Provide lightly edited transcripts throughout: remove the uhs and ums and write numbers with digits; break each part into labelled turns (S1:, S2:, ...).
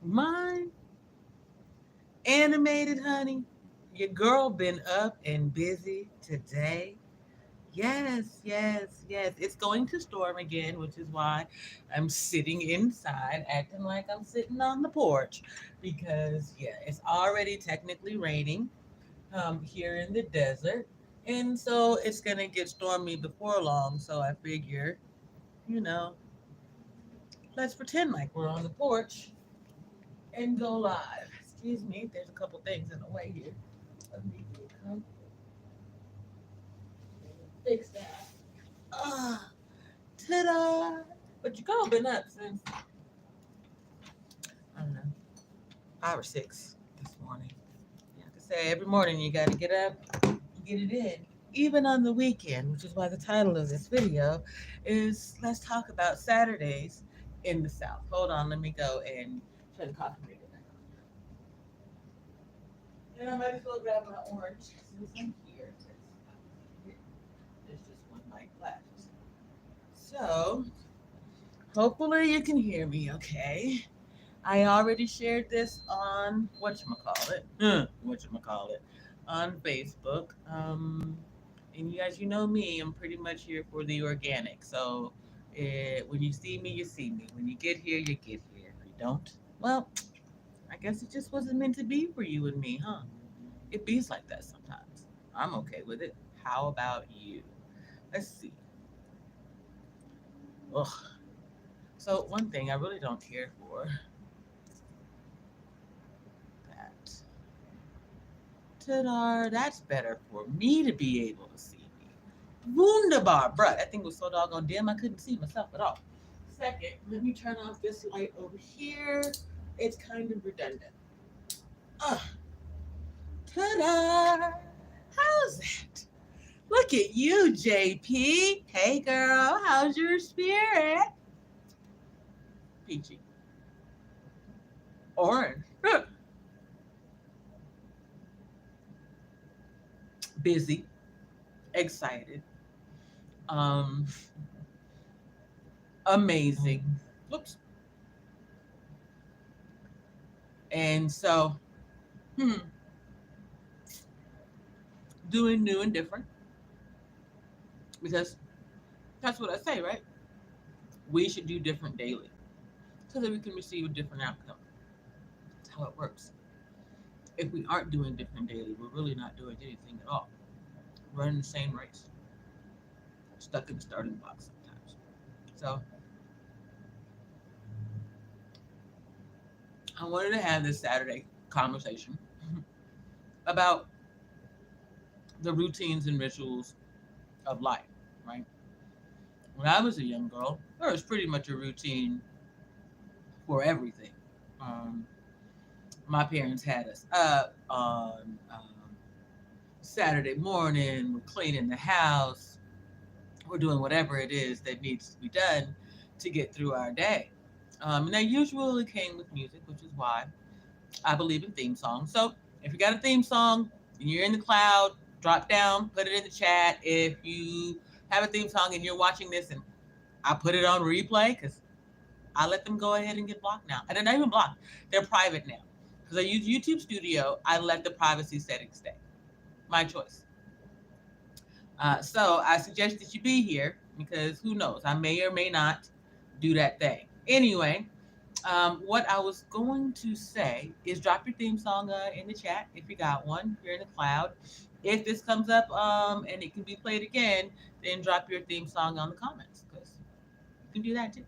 S1: Mine, animated, honey. Your girl been up and busy today. Yes, yes, yes. It's going to storm again, which is why I'm sitting inside, acting like I'm sitting on the porch, because yeah, it's already technically raining here in the desert, and so it's gonna get stormy before long. So I figure, you know, let's pretend like we're on the porch and go live. Excuse me, there's a couple things in the way here. Let me come fix that. Ah, ta-da! But your girl been up since, I don't know, 5 or 6 this morning. You have to say every morning you got to get up, get it in, even on the weekend, which is why the title of this video is "Let's Talk About Saturdays in the South." Hold on, let me go and turn the coffee maker back on. And I might as well grab my orange since I'm here. There's just one mic left. So hopefully you can hear me okay. I already shared this on whatchamacallit, on Facebook. And you guys, you know me, I'm pretty much here for the organic. So when you see me, you see me. When you get here, you get here. If you don't, well, I guess it just wasn't meant to be for you and me, huh? It bees like that sometimes. I'm okay with it. How about you? Let's see. Ugh. So one thing I really don't care for that. Ta-da! That's better for me to be able to see me. Wunderbar, bruh. That thing was so doggone dim I couldn't see myself at all. Second, let me turn off this light over here. It's kind of redundant. Ugh. Ta-da! How's that? Look at you, JP. Hey, girl. How's your spirit? Peachy. Orange. Busy. Excited. Um, Amazing. Whoops. And so, hmm, doing new and different, because that's what I say, right? We should do different daily so that we can receive a different outcome. That's how it works. If we aren't doing different daily, we're really not doing anything at all. We're in the same race, stuck in the starting block sometimes. So I wanted to have this Saturday conversation about the routines and rituals of life, right? When I was a young girl, there was pretty much a routine for everything. Um, my parents had us up on Saturday morning, we're cleaning the house, we're doing whatever it is that needs to be done to get through our day. And that usually came with music, which is why I believe in theme songs. So if you got a theme song and you're in the cloud, drop down, put it in the chat. If you have a theme song and you're watching this and I put it on replay, because I let them go ahead and get blocked now. And they're not even blocked, they're private now. Because I use YouTube Studio, I let the privacy settings stay. My choice. So I suggest that you be here because who knows, I may or may not do that thing. Anyway, what I was going to say is drop your theme song in the chat if you got one. If you're in the cloud. If this comes up and it can be played again, then drop your theme song on the comments because you can do that too.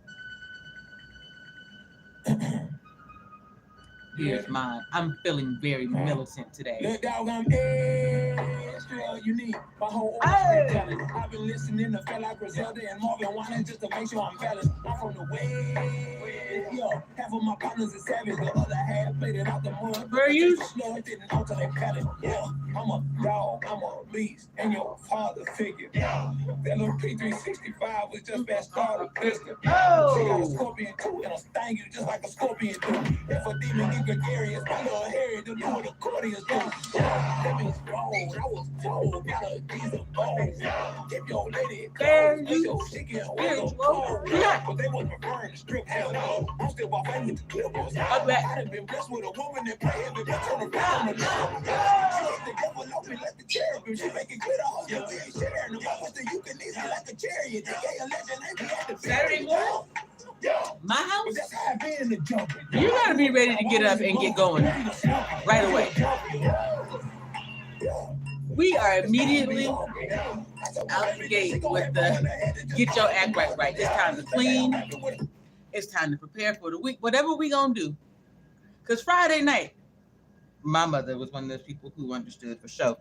S1: Here's mine. I'm feeling very militant today. Look, dog, I'm extra unique. My whole talent. I've been listening to feel like Griselda and Marvin Wine just to make sure I'm balanced. I'm from the way. Yo, half of my partners is savage, the other half played it out the mud. Where are you? Slow, it didn't alter their palate. Yeah, I'm a dog, I'm a beast, and your father figure. Yeah, that little P365 was just that starter pistol. Oh, she got a scorpion too, and I'll sting you just like a scorpion do. If a demon get gregarious, my little Harry to do what accordions do. That means roll. I was There you spiritual. Yeah. I'm back. Saturday morning, my house, you gotta be ready to get up and get going right away. We are immediately out the gate with the get your act right. It's time to clean. It's time to prepare for the week, whatever we gonna do. Because Friday night, my mother was one of those people who understood for sure.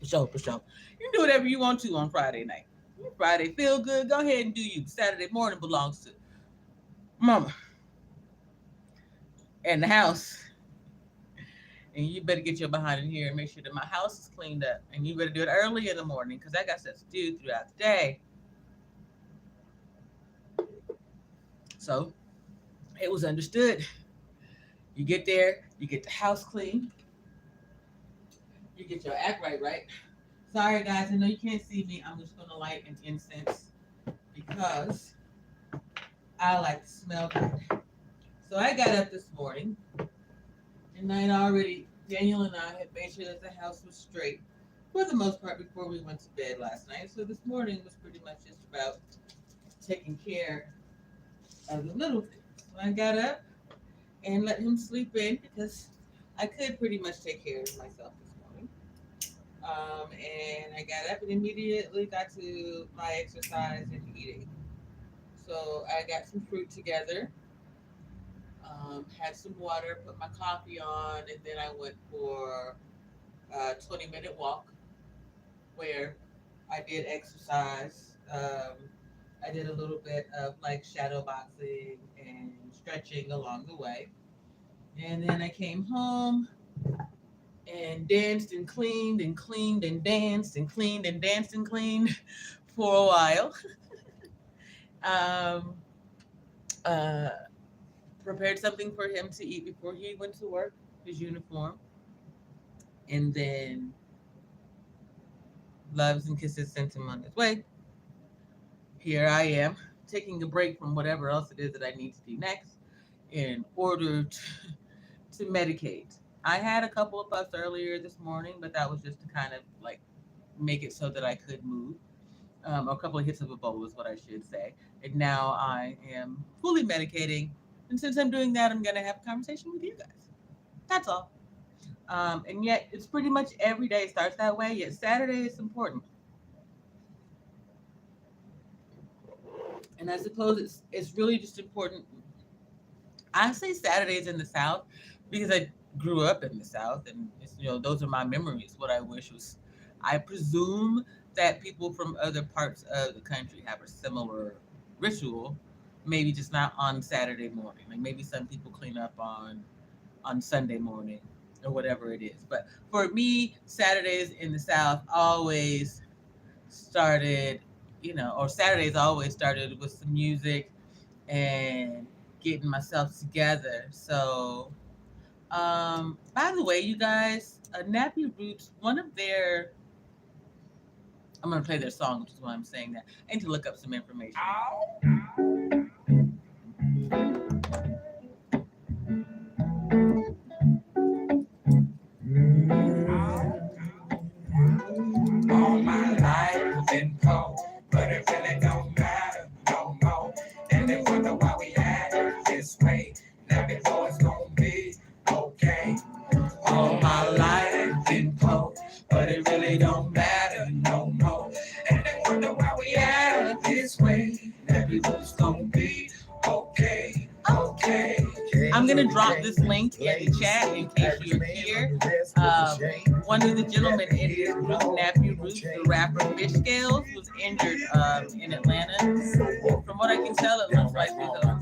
S1: You can do whatever you want to on Friday night. Friday feel good, go ahead and do you. Saturday morning belongs to mama and the house. And you better get your behind in here and make sure that my house is cleaned up. And you better do it early in the morning because I got stuff to do throughout the day. So it was understood. You get there, you get the house clean, you get your act right. Sorry guys, I know you can't see me. I'm just gonna light an incense because I like to smell good. So I got up this morning and Daniel and I had made sure that the house was straight for the most part before we went to bed last night. So this morning was pretty much just about taking care of the little things. So I got up and let him sleep in because I could pretty much take care of myself this morning. And I got up and immediately got to my exercise and eating. So I got some fruit together, had some water, put my coffee on, and then I went for a 20-minute walk where I did exercise. I did a little bit of like shadow boxing and stretching along the way. And then I came home and danced and cleaned and cleaned and danced and cleaned and danced and cleaned for a while. Prepared something for him to eat before he went to work, his uniform. And then loves and kisses sent him on his way. Here I am, taking a break from whatever else it is that I need to do next in order to medicate. I had a couple of puffs earlier this morning, but that was just to kind of like make it so that I could move. A couple of hits of Ebola is what I should say. And now I am fully medicating. And since I'm doing that, I'm going to have a conversation with you guys. That's all. And yet it's pretty much every day starts that way. Yet Saturday is important. And I suppose it's really just important. I say Saturdays in the South because I grew up in the South, and those are my memories. What I wish was, I presume that people from other parts of the country have a similar ritual, maybe just not on Saturday morning. Like maybe some people clean up on Sunday morning or whatever it is. But for me, Saturdays in the South always started, or Saturdays always started with some music and getting myself together. So, by the way, you guys, Nappy Roots, one of their, I'm going to play their song, which is why I'm saying that. I need to look up some information. All my life been cold, but it really don't matter no more. And they wonder why we act this way. Now before it's gonna be okay. All my life been cold, but it really don't matter no more. And they wonder why we act this way. Now before it's gonna be okay. I'm going to drop this link in the chat in case you're here. One of the gentlemen in this group, Nappy Roots, the rapper Fish Scales, was injured in Atlanta. From what I can tell, it looks like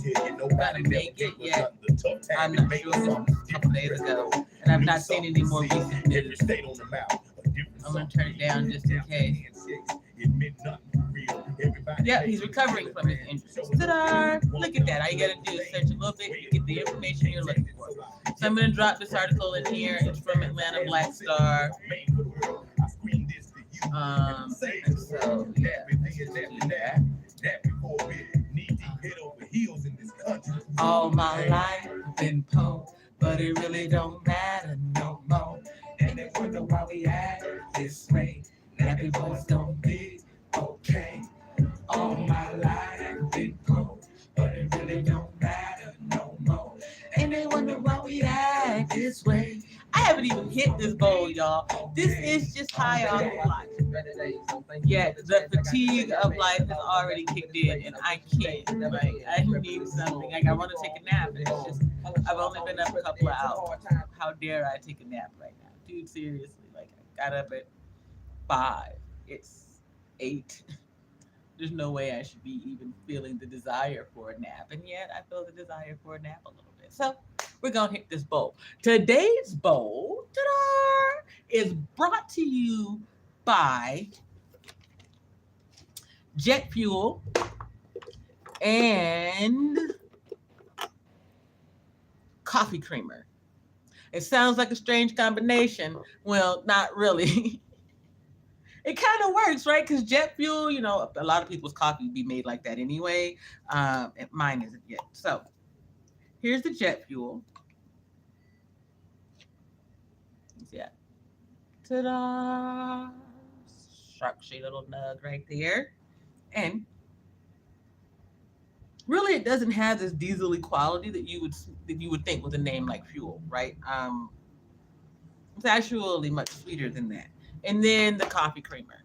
S1: he's going to make it yet. I'm not sure. This was a couple days ago, and I've not seen any more recent news. I'm going to turn it down just in case. Yeah, he's recovering from his injuries. Ta-da! Look at that. All you gotta do is search a little bit, you get the information you're looking for. So I'm gonna drop this article in here. It's from Atlanta Black Star. And so yeah, let's just do that. All my life been poor, but it really don't matter no more. And they wonder why we act this way. Nappy boys don't be okay. All my life been poor, but it really don't matter no more. And they wonder why we act this way. I haven't even hit this bowl, y'all. This is just high on life. Yeah, the fatigue of life has already kicked in, and I can't. Like, I need something. Like, I want to take a nap, and it's just, I've only been up a couple of hours. How dare I take a nap right now? Dude, seriously. Like, I got up at 5. It's 8. There's no way I should be even feeling the desire for a nap, and yet I feel the desire for a nap a little bit. So we're gonna hit this bowl. Today's bowl, ta-da, is brought to you by jet fuel and coffee creamer. It sounds like a strange combination. Well, not really. It kind of works, right? Because jet fuel, you know, a lot of people's coffee be made like that anyway. Mine isn't yet. So here's the jet fuel. Yeah. Ta-da! Sharp shade little nug right there. And really, it doesn't have this diesel-y quality that you would think with a name like Fuel, right? It's actually much sweeter than that. And then the coffee creamer.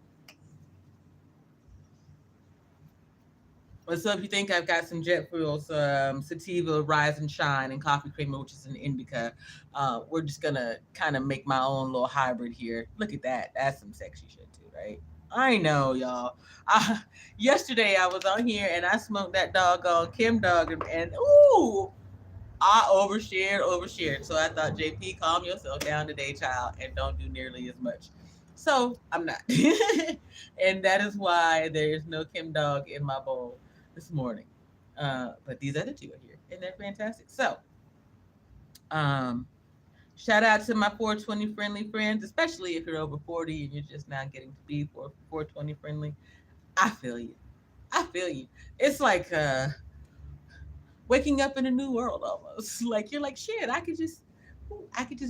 S1: So if you think I've got some jet fuel, some sativa, rise and shine, and coffee creamer, which is an indica, we're just gonna kind of make my own little hybrid here. Look at that. That's some sexy shit too, right? I know, y'all. Yesterday I was on here and I smoked that doggone Kim dog and ooh, I overshared. So I thought, JP, calm yourself down today, child, and don't do nearly as much. So I'm not. And that is why there is no Kim dog in my bowl this morning. But these other two are here, and they're fantastic. So shout out to my 420 friendly friends, especially if you're over 40 and you're just now getting to be 420 friendly. I feel you. It's like waking up in a new world almost. Like you're like, shit, I could just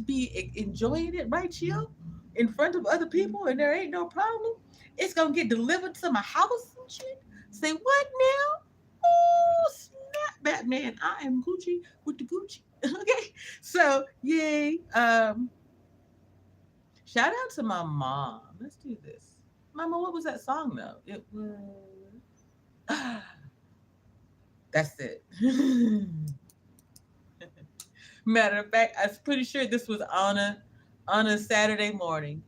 S1: be enjoying it right here in front of other people and there ain't no problem. It's gonna get delivered to my house and shit. Say what now? Oh snap, Batman! I am Gucci with the Gucci. Okay, so yay! Shout out to my mom. Let's do this, Mama. What was that song though? It was. That's it. Matter of fact, I'm pretty sure this was on a Saturday morning.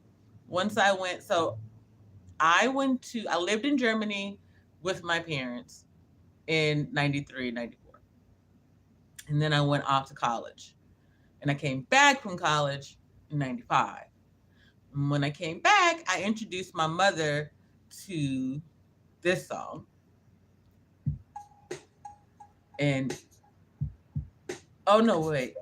S1: Once I went, so I lived in Germany with my parents in 93, 94. And then I went off to college. And I came back from college in 95. And when I came back, I introduced my mother to this song. And, oh no, wait.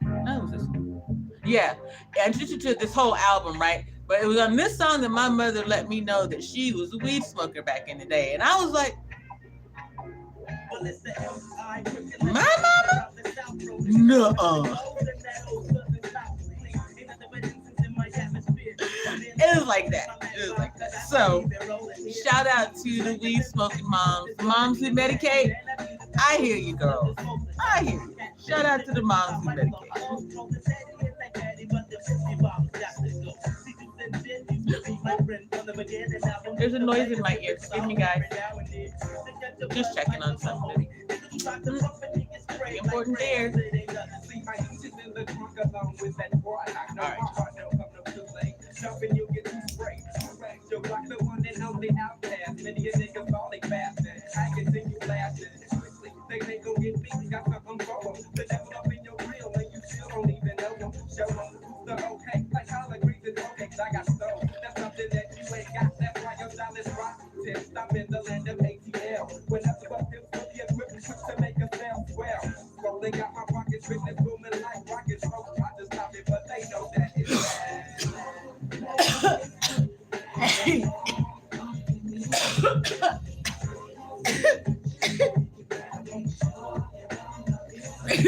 S1: No, this one. Yeah, I introduced her to this whole album, right? But it was on this song that my mother let me know that she was a weed smoker back in the day. And I was like, my mama? Nuh-uh. It was like that. So, shout out to the weed smoking moms who medicate. I hear you, girls. I hear you. Shout out to the moms who medicate. There's a noise in my ear. Excuse me, guys. Just checking on something. Pretty important there. All right.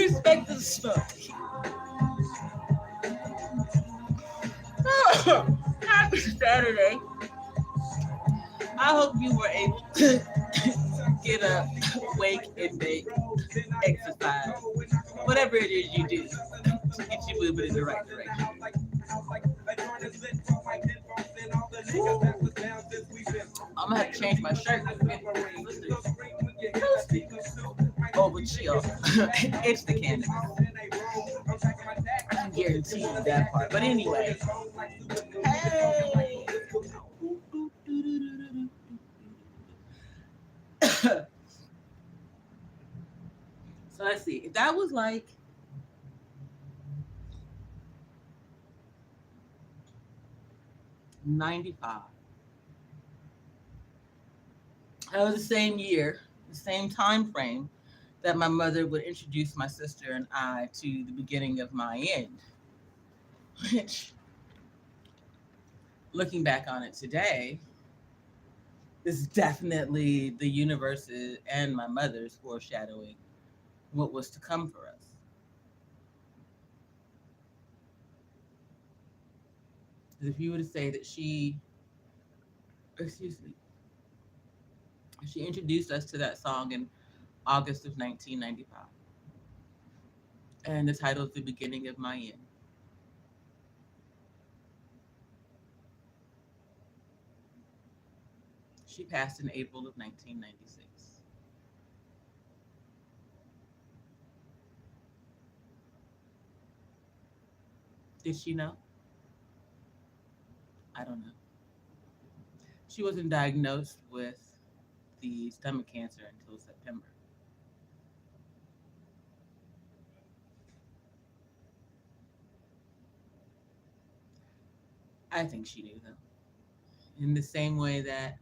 S1: respect the story. Happy Saturday. I hope you were able to get up, wake, and bake, exercise, whatever it is you do to get you moving in the right direction. I'm gonna have to change my shirt. Oh, but chill. It's the cannabis. I can guarantee you that part. But anyway, hey. So let's see. If that was like 95, that was the same year, the same time frame that my mother would introduce my sister and I to the beginning of my end. Which, looking back on it today, is definitely the universe's and my mother's foreshadowing what was to come for us. If you were to say that excuse me, she introduced us to that song in August of 1995, and the title is The Beginning of My End. She passed in April of 1996. Did she know? I don't know. She wasn't diagnosed with the stomach cancer until September. I think she knew, though. In the same way that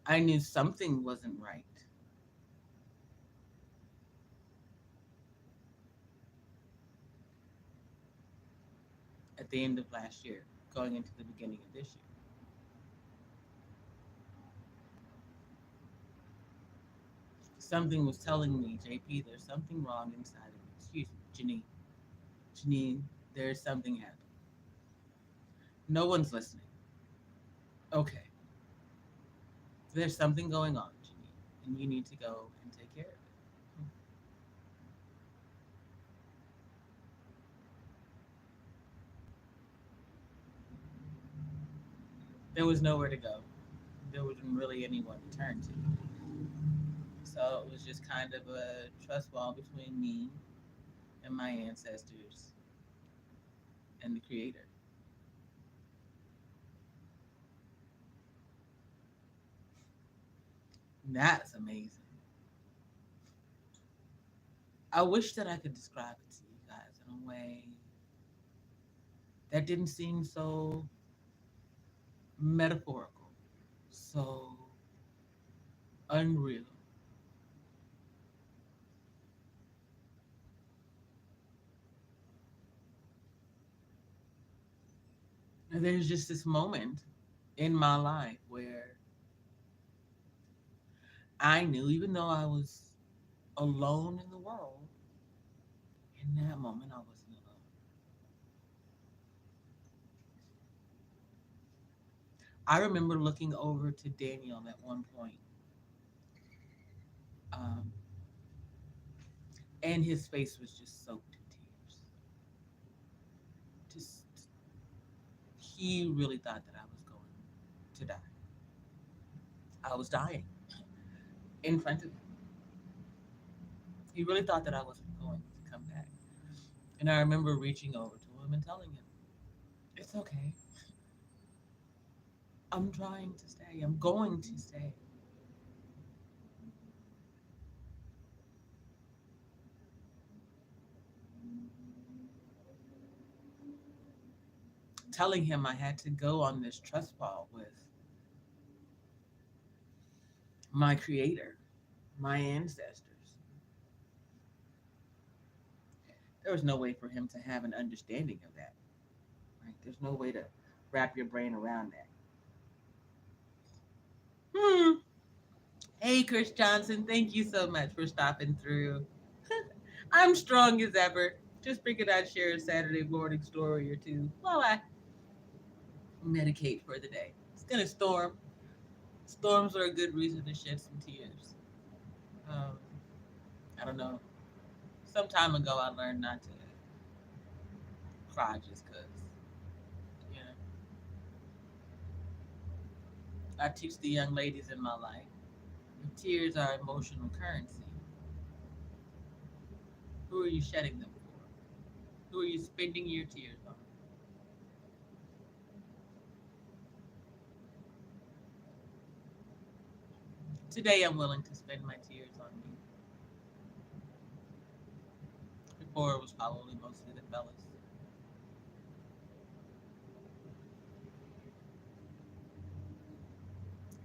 S1: I knew something wasn't right at the end of last year, going into the beginning of this year. Something was telling me, JP, there's something wrong inside of you. Excuse me, Janine. Janine, there's something happening. No one's listening. Okay. There's something going on, Janine, and you need to go and take care of it. There was nowhere to go. There wasn't really anyone to turn to. So it was just kind of a trust wall between me and my ancestors and the Creator. And that's amazing. I wish that I could describe it to you guys in a way that didn't seem so metaphorical, so unreal. And there's just this moment in my life where I knew, even though I was alone in the world, in that moment I wasn't alone. I remember looking over to Daniel at one point, um, and his face was just soaked in tears. Just, he really thought that I was going to die. I was dying in front of him. He really thought that I wasn't going to come back. And I remember reaching over to him and telling him, it's okay. I'm trying to stay. I'm going to stay. Telling him I had to go on this trust fall with my Creator, my ancestors. There was no way for him to have an understanding of that. Right? There's no way to wrap your brain around that. Hey, Chris Johnson, thank you so much for stopping through. I'm strong as ever. Just figured I'd share a Saturday morning story or two while I medicate for the day. It's gonna storm. Storms are a good reason to shed some tears. Um, I don't know. Some time ago, I learned not to cry just because. You know, I teach the young ladies in my life. Tears are emotional currency. Who are you shedding them for? Who are you spending your tears on? Today, I'm willing to spend my tears on me. Before, it was probably mostly the fellas.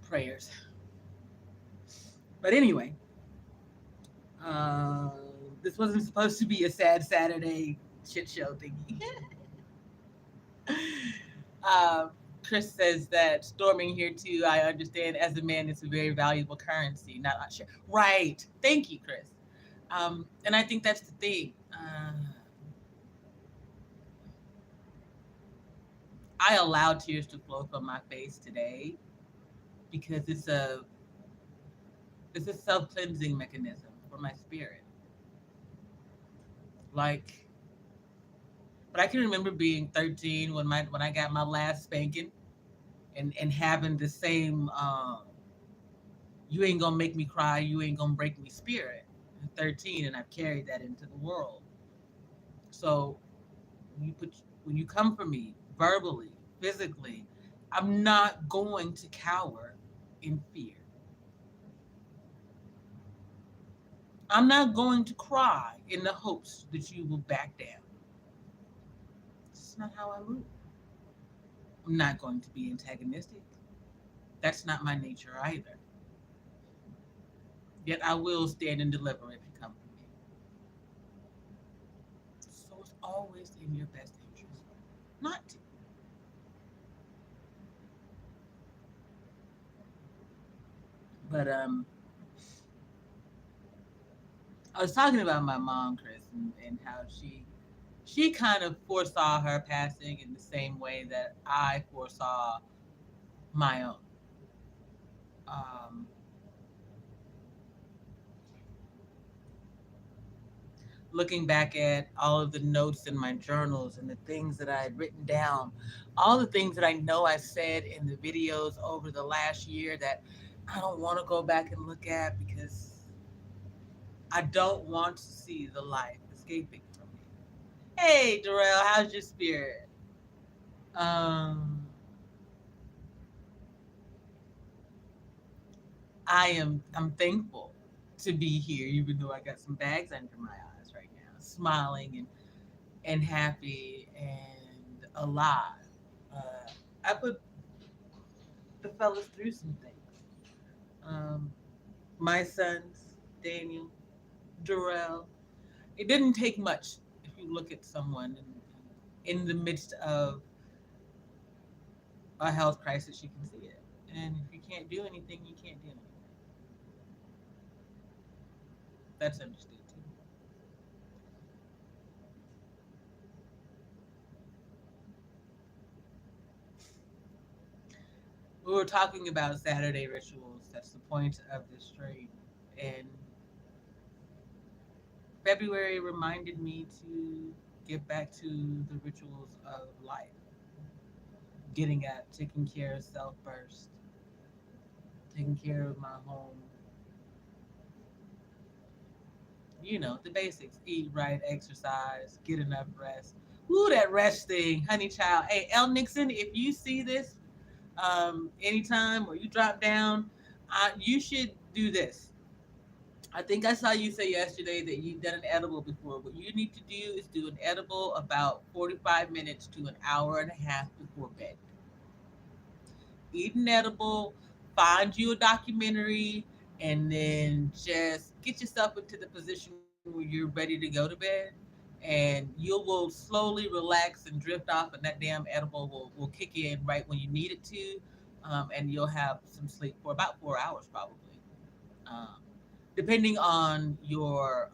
S1: Prayers. But anyway, uh, this wasn't supposed to be a sad Saturday shit show thingy. uh, Chris says that storming here too, I understand as a man, it's a very valuable currency. Not sure. Right. Thank you, Chris. And I think that's the thing. I allow tears to flow from my face today because it's a self cleansing mechanism for my spirit. Like, but I can remember being 13 when I got my last spanking and having the same you ain't gonna make me cry, you ain't gonna break me spirit. I'm 13 and I've carried that into the world. So when you come for me verbally, physically, I'm not going to cower in fear. I'm not going to cry in the hopes that you will back down. It's not how I move. I'm not going to be antagonistic. That's not my nature either. Yet I will stand and deliver if you come for me. So it's always in your best interest not to. But I was talking about my mom, Chris, and how she kind of foresaw her passing in the same way that I foresaw my own. Um, Looking back at all of the notes in my journals and the things that I had written down, all the things that I know I said in the videos over the last year that I don't want to go back and look at because I don't want to see the life escaping from me. Hey, Darrell, how's your spirit? Um, I'm thankful to be here, even though I got some bags under my eyes right now, smiling and happy and alive. I put the fellas through some things. Um, my sons, Daniel, Darrell. It didn't take much if you look at someone in the midst of a health crisis, you can see it. And if you can't do anything, you can't do anything. That's understood too. We were talking about Saturday rituals. That's the point of this stream. And February reminded me to get back to the rituals of life, getting at taking care of self first, taking care of my home, the basics: eat right, exercise, get enough rest. Ooh, that rest thing, honey child. Hey, El Nixon, if you see this anytime or you drop down, you should do this. I think I saw you say yesterday that you've done an edible before. What you need to do is do an edible about 45 minutes to an hour and a half before bed. Eat an edible, find you a documentary, and then just get yourself into the position where you're ready to go to bed. And you will slowly relax and drift off, and that damn edible will kick in right when you need it to. And you'll have some sleep for about 4 hours, probably, um, depending on your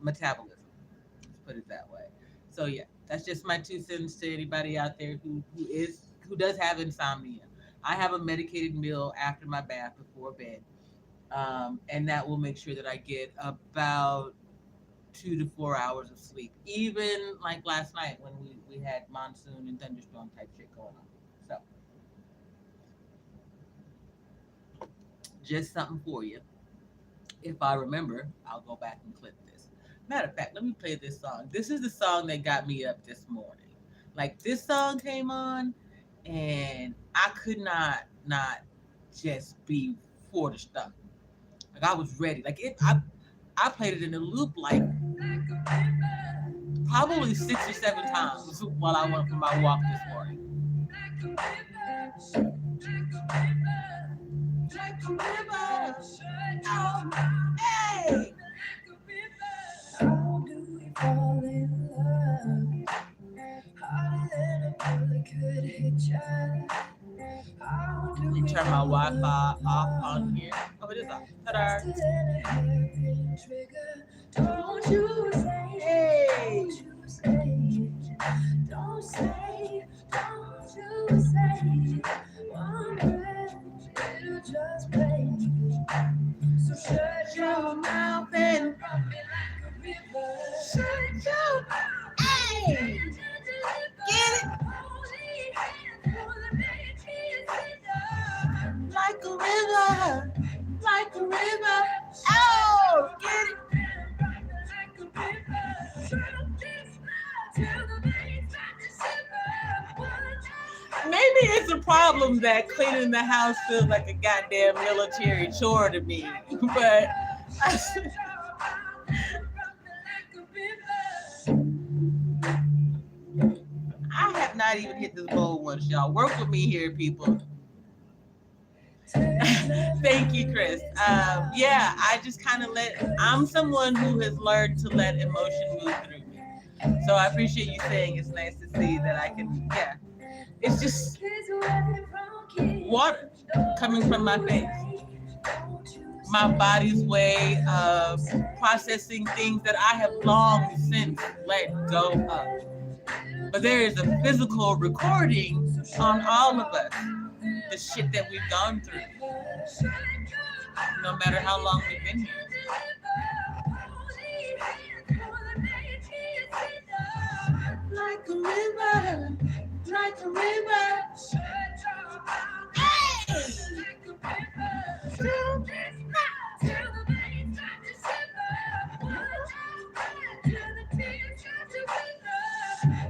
S1: metabolism. put it that way. So yeah, that's just my 2 cents to anybody out there who does have insomnia. I have a medicated meal after my bath before bed, and that will make sure that I get about 2 to 4 hours of sleep. Even like last night when we had monsoon and thunderstorm type shit going on. So just something for you. If I remember, I'll go back and clip this. Matter of fact, let me play this song. This is the song that got me up this morning. Like this song came on, and I could not just be for the stuff. Like I was ready. Like I played it in a loop like probably 6 or 7 times while I went for my walk this morning. Like a river, oh, hey. How do we fall in love? Harder than a bullet could hit you. Let me turn my Wi-Fi off on here. Oh, it is off. Ta-da. Don't you say, hey. Don't say, don't you say, one breath, it'll just break. So shut your mouth and run me like a river. Shut your mouth, hey, get it. Like a river, like a river. Oh, get it. Maybe it's a problem that cleaning the house feels like a goddamn military chore to me, but I have not even hit this bowl once, y'all. Work with me here, people. Thank you, Chris. Yeah, I just kind of I'm someone who has learned to let emotion move through me. So I appreciate you saying it's nice to see that I can, yeah. It's just water coming from my face. My body's way of processing things that I have long since let go of. But there is a physical recording on all of us, the shit that we've gone through, no matter how long we've been here. Like a river, like a river. Hey!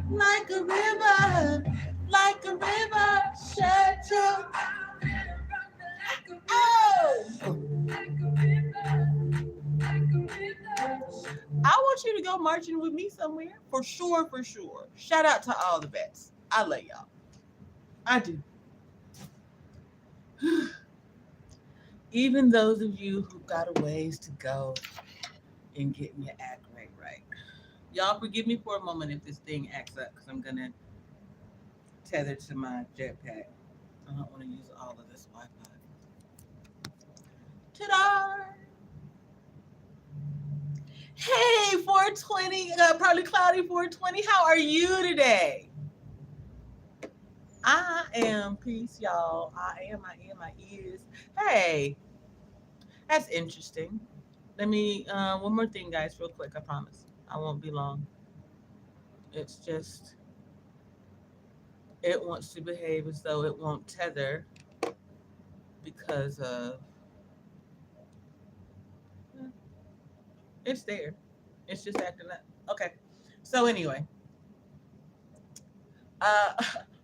S1: Like a river, like a river, shut your I want you to go marching with me somewhere. For sure, for sure. Shout out to all the vets. I love y'all. I do. Even those of you who got a ways to go in getting your act right. Y'all forgive me for a moment if this thing acts up, because I'm going to tether to my jetpack. I don't want to use all of this Wi-Fi. Ta-da! Hey, 420, probably cloudy 420. How are you today? I am peace, y'all. I am, my ears. Hey, that's interesting. Let me, one more thing, guys, real quick. I promise. I won't be long. It's just, it wants to behave as though it won't tether because of, it's there. It's just acting up. Okay. So anyway,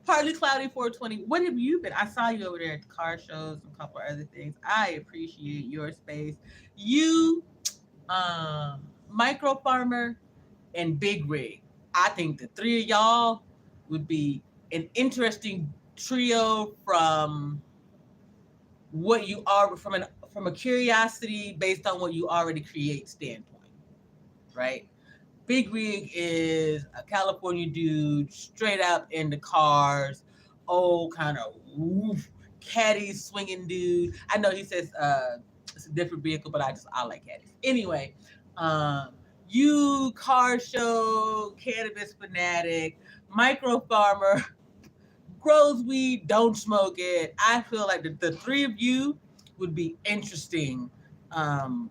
S1: partly cloudy 420. What have you been? I saw you over there at the car shows and a couple other things. I appreciate your space. You, Micro Farmer and Big Rig. I think the three of y'all would be an interesting trio from what you are, from a curiosity based on what you already create standpoint, right? Big Rig is a California dude, straight up into cars, old kind of caddy swinging dude. I know he says it's a different vehicle, but I like caddies. Anyway, you car show, cannabis fanatic, micro farmer, grows weed, don't smoke it. I feel like the three of you would be interesting. Um,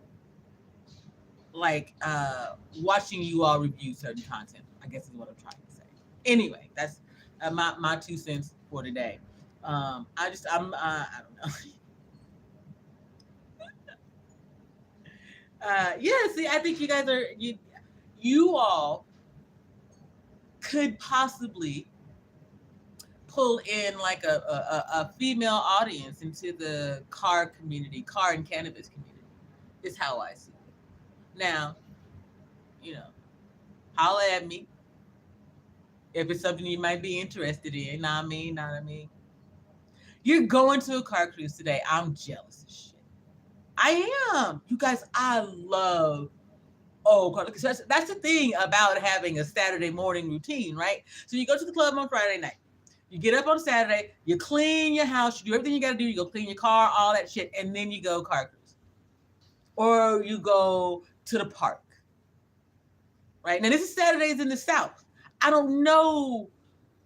S1: watching you all review certain content, I guess is what I'm trying to say. Anyway, that's my 2 cents for today. I don't know. Yeah, see, I think you all could possibly pull in like a female audience into the car and cannabis community, is how I see it. Now, you know, holla at me if it's something you might be interested in. Know what I mean? Know what I mean? You're going to a car cruise today. I'm jealous as shit. I am. You guys, I love that's the thing about having a Saturday morning routine, right? So you go to the club on Friday night. You get up on Saturday, you clean your house, you do everything you got to do. You go clean your car, all that shit, and then you go car cruise. Or you go to the park, right? Now, this is Saturdays in the South. I don't know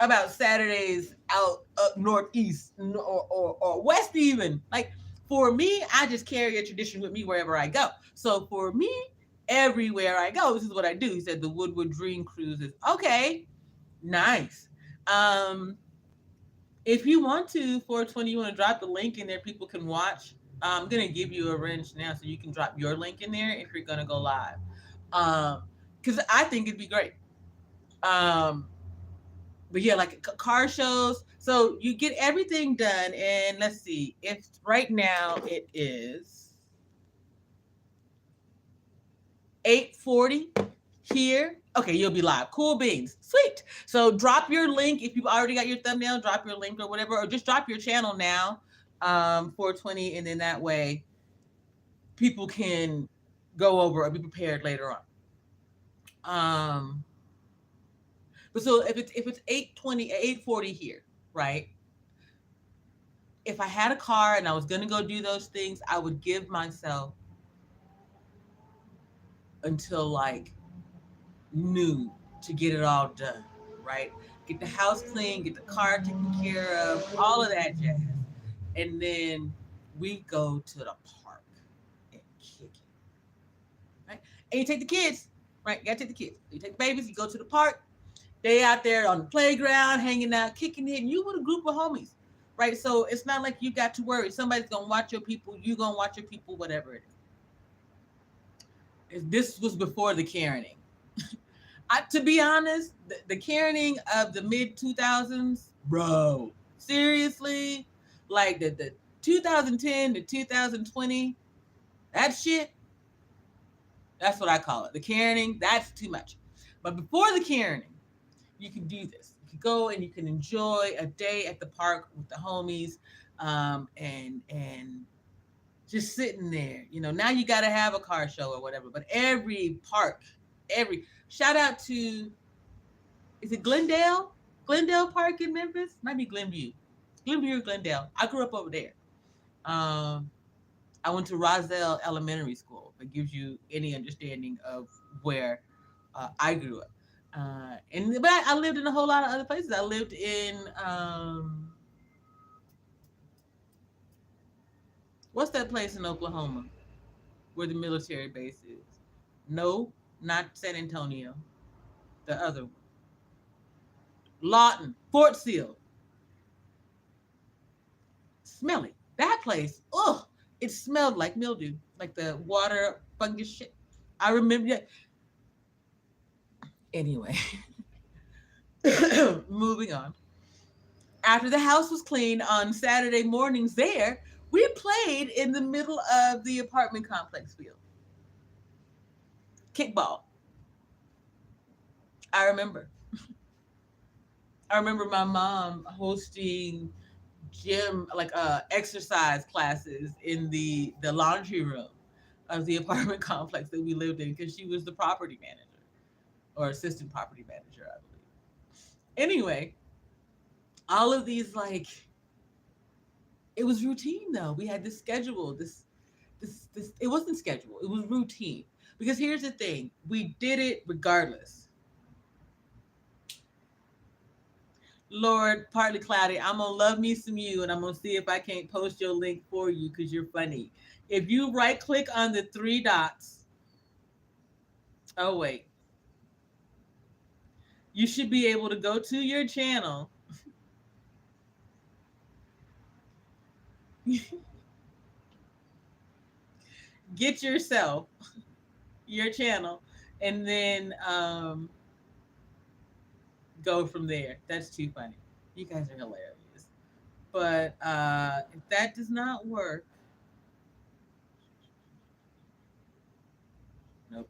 S1: about Saturdays out up northeast or west even. Like, for me, I just carry a tradition with me wherever I go. So for me, everywhere I go, this is what I do. He said the Woodward Dream Cruises. Okay, nice. If you want to, 420, you want to drop the link in there, people can watch. I'm gonna give you a wrench now, so you can drop your link in there if you're gonna go live. Because I think it'd be great. But yeah, like car shows. So you get everything done, and let's see. If right now it is 8:40 here. Okay, you'll be live. Cool beans. Sweet. So drop your link if you've already got your thumbnail. Drop your link or whatever, or just drop your channel now. 420, and then that way people can go over or be prepared later on. But so if it's 8:20, 8:40 here, right? If I had a car and I was gonna go do those things, I would give myself until like noon to get it all done, right? Get the house clean, get the car taken care of, all of that jazz. And then we go to the park and kick it, right? And you take the kids, right? You gotta take the kids. You take the babies, you go to the park. They out there on the playground, hanging out, kicking it, and you with a group of homies, right? So it's not like you got to worry. Somebody's gonna watch your people, you gonna watch your people, whatever it is. This was before the Karening. To be honest, the Karening of the mid 2000s, bro, seriously, like the 2010 to 2020, that shit, that's what I call it. The Karening, that's too much. But before the Karening, you can do this. You can go and you can enjoy a day at the park with the homies, and just sitting there. You know, now you got to have a car show or whatever. But every park, shout out to, is it Glendale? Glendale Park in Memphis? Might be Glenview or Glendale. I grew up over there. I went to Roselle Elementary School. That gives you any understanding of where I grew up. But I lived in a whole lot of other places. I lived in what's that place in Oklahoma where the military base is? No, not San Antonio. The other one. Lawton, Fort Sill. Smelly. That place, it smelled like mildew, like the water fungus shit. I remember that. Anyway, moving on. After the house was cleaned on Saturday mornings there, we played in the middle of the apartment complex field. Kickball. I remember my mom hosting gym, like exercise classes in the laundry room of the apartment complex that we lived in, because she was the property manager or assistant property manager, I believe. Anyway, all of these, like, it was routine though. We had this schedule, this it wasn't scheduled, it was routine. Because here's the thing, we did it regardless. Lord, partly cloudy, I'm gonna love me some you, and I'm gonna see if I can't post your link for you because you're funny. If you right click on the three dots, oh wait, you should be able to go to your channel. Get yourself your channel, and then go from there. That's too funny. You guys are hilarious. But if that does not work, nope.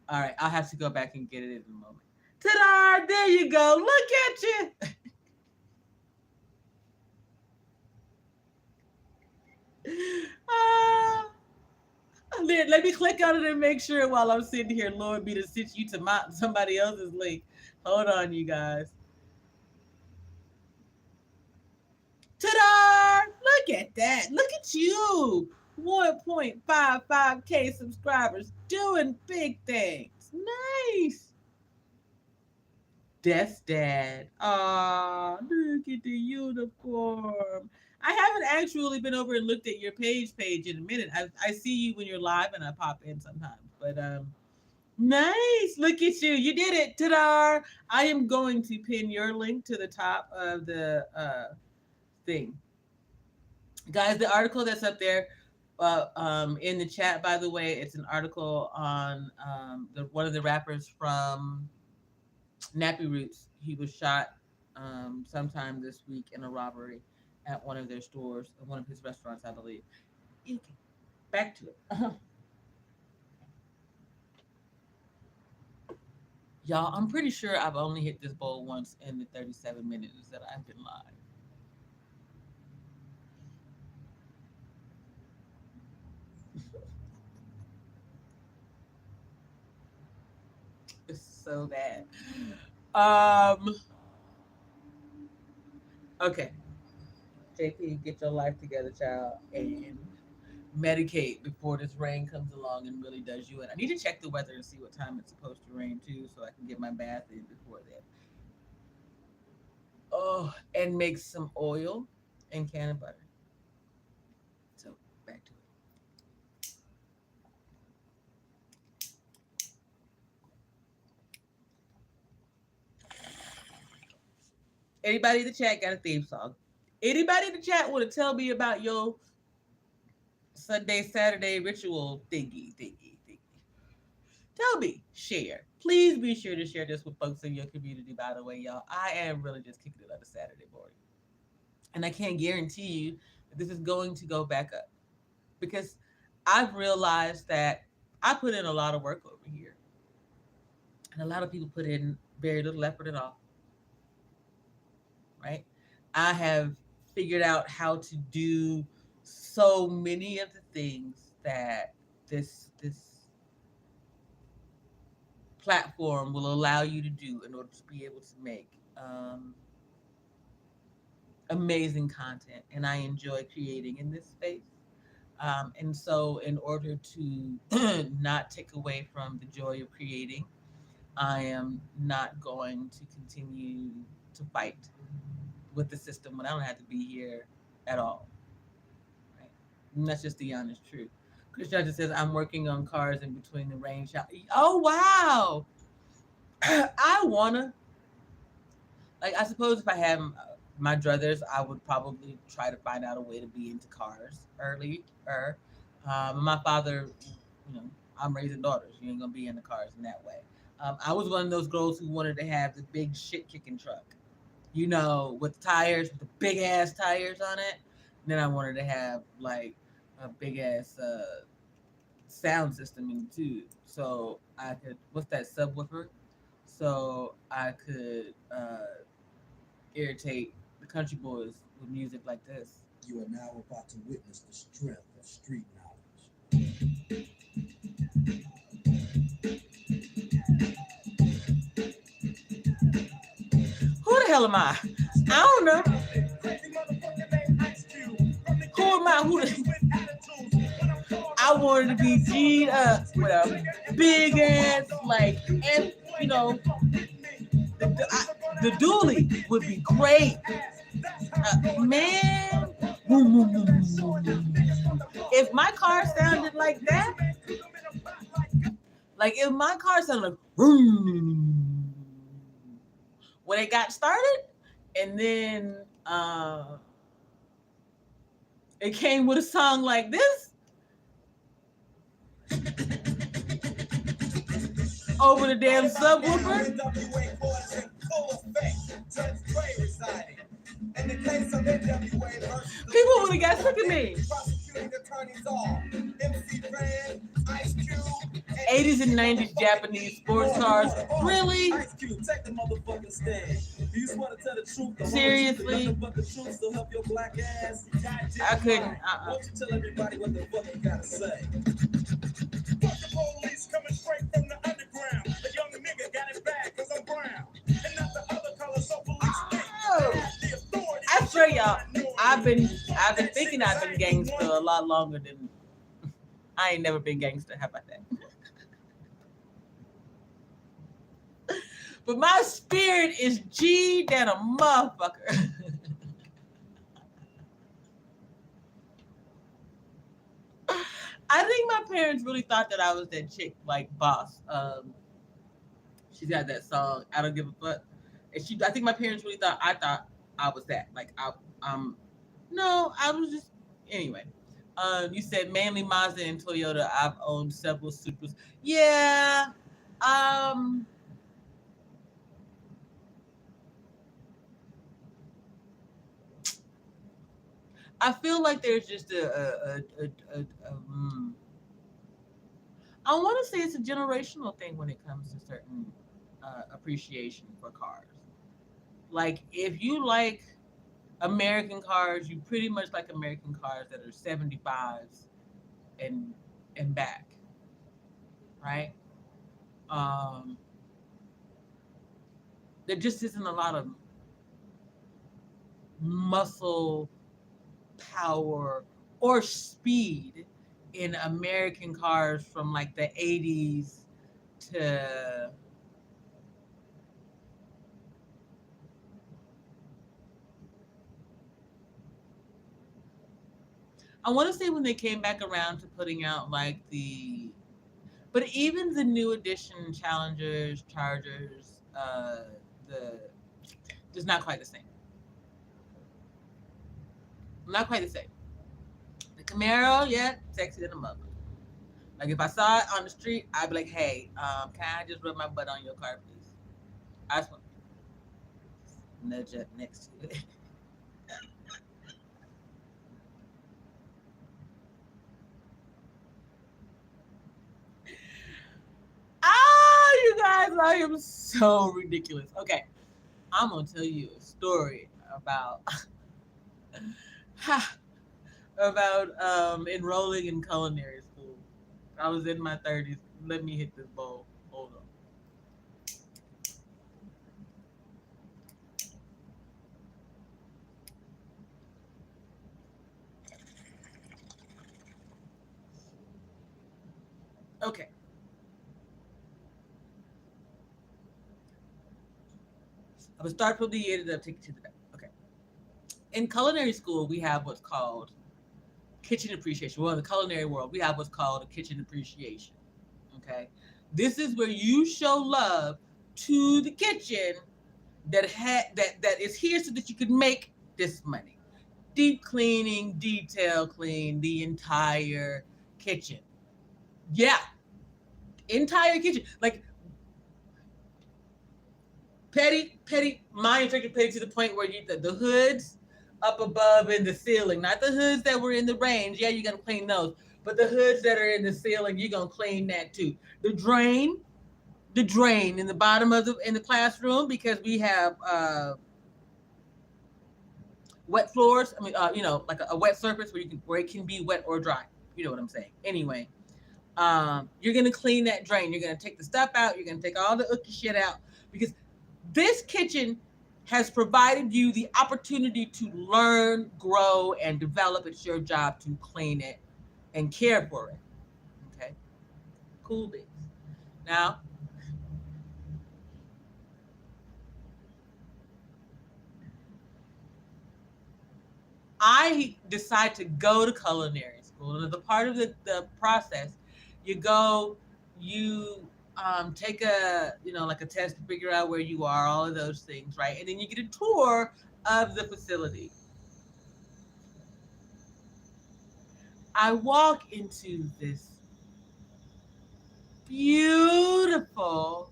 S1: All right, I'll have to go back and get it in a moment. Ta-da! There you go. Look at you. Let me click on it and make sure while I'm sitting here. Lord be to sit you to somebody else's link. Hold on, you guys. Ta-da! Look at that. Look at you. 1.55K subscribers doing big things. Nice. Death's dad. Aw, look at the uniform. I haven't actually been over and looked at your page in a minute. I see you when you're live and I pop in sometimes. But nice. Look at you. You did it. Ta-da! I am going to pin your link to the top of the thing. Guys, the article that's up there in the chat, by the way, it's an article on one of the rappers from Nappy Roots. He was shot sometime this week in a robbery at one of their stores, one of his restaurants, I believe. Okay, back to it. Y'all, I'm pretty sure I've only hit this bowl once in the 37 minutes that I've been live. It's so bad. Okay. JP, get your life together, child, and medicate before this rain comes along and really does you in. I need to check the weather and see what time it's supposed to rain too, so I can get my bath in before then. Oh, and make some oil and can of butter. So back to it. Anybody in the chat got a theme song? Anybody in the chat want to tell me about your Sunday, Saturday ritual thingy? Tell me, share. Please be sure to share this with folks in your community, by the way, y'all. I am really just kicking it on a Saturday morning. And I can't guarantee you that this is going to go back up. Because I've realized that I put in a lot of work over here. And a lot of people put in very little effort at all. Right? I have figured out how to do so many of the things that this platform will allow you to do in order to be able to make amazing content. And I enjoy creating in this space. And so in order to not take away from the joy of creating, I am not going to continue to fight with the system when I don't have to be here at all. Right? And that's just the honest truth. Chris Judge says, I'm working on cars in between the rain shop. Oh, wow. I wanna, like, I suppose if I had my druthers, I would probably try to find out a way to be into cars earlier. My father, I'm raising daughters. You ain't gonna be into cars in that way. I was one of those girls who wanted to have the big shit kicking truck, with tires, with the big ass tires on it. And then I wanted to have like a big ass sound system in too, so I could, what's that, subwoofer, so I could irritate the country boys with music like this.
S2: You are now about to witness the strength of street knowledge.
S1: Who the hell am I? I don't know. Who am I? I I wanted to be G'd up with a big ass, like, and you know, the dually would be great. Man, if my car sounded like that, like if my car sounded like when it got started, and then it came with a song like this over the damn subwoofer. People would have got sick of me. 80s and 90s Japanese sports cars. Really? Seriously? I couldn't. Tell everybody what the fuck you gotta say. Police coming straight from the underground. A young nigga got it bad because I'm brown. And not the other color, so police I swear y'all, I've been thinking I've been gangster a lot longer than I ain't never been gangster. How about that? But my spirit is G than a motherfucker. I think my parents really thought that I was that chick, like Boss. She's got that song, I Don't Give a Fuck. And I think my parents really thought I was that. Like, no, I was just, anyway. You said mainly Mazda and Toyota. I've owned several Supras. Yeah. I feel like there's just I want to say it's a generational thing when it comes to certain appreciation for cars. Like, if you like American cars, you pretty much like American cars that are 75s and back, right? There just isn't a lot of muscle, power, or speed in American cars from like the 80s to I want to say when they came back around to putting out like but even the new edition Challengers, Chargers, just not quite the same. Not quite the same. The Camaro, yeah, sexy than a mother. Like, if I saw it on the street, I'd be like, hey, can I just rub my butt on your car, please? I just want to nudge up next to it. You guys, I am so ridiculous. Okay, I'm going to tell you a story about enrolling in culinary school. I was in my 30s. Let me hit this bowl. Hold on. Okay. I would start from the end and I'll take it to the back. Okay. In culinary school, we have what's called kitchen appreciation. Well, in the culinary world, we have what's called a kitchen appreciation. Okay. This is where you show love to the kitchen that is here so that you can make this money. Deep cleaning, detail clean the entire kitchen. Yeah. Entire kitchen. Like, petty, my instructor petty to the point where the hoods up above in the ceiling, not the hoods that were in the range. Yeah, you're gonna clean those, but the hoods that are in the ceiling, you're gonna clean that too. The drain in the bottom of the classroom, because we have wet floors. I mean, like a wet surface where it can be wet or dry. You know what I'm saying? Anyway, you're gonna clean that drain. You're gonna take the stuff out. You're gonna take all the icky shit out, because this kitchen has provided you the opportunity to learn, grow, and develop. It's your job to clean it and care for it. cool days. Now, I decide to go to culinary school. And as a part of the process, you go, you take a, like a test to figure out where you are, all of those things, right? And then you get a tour of the facility. I walk into this beautiful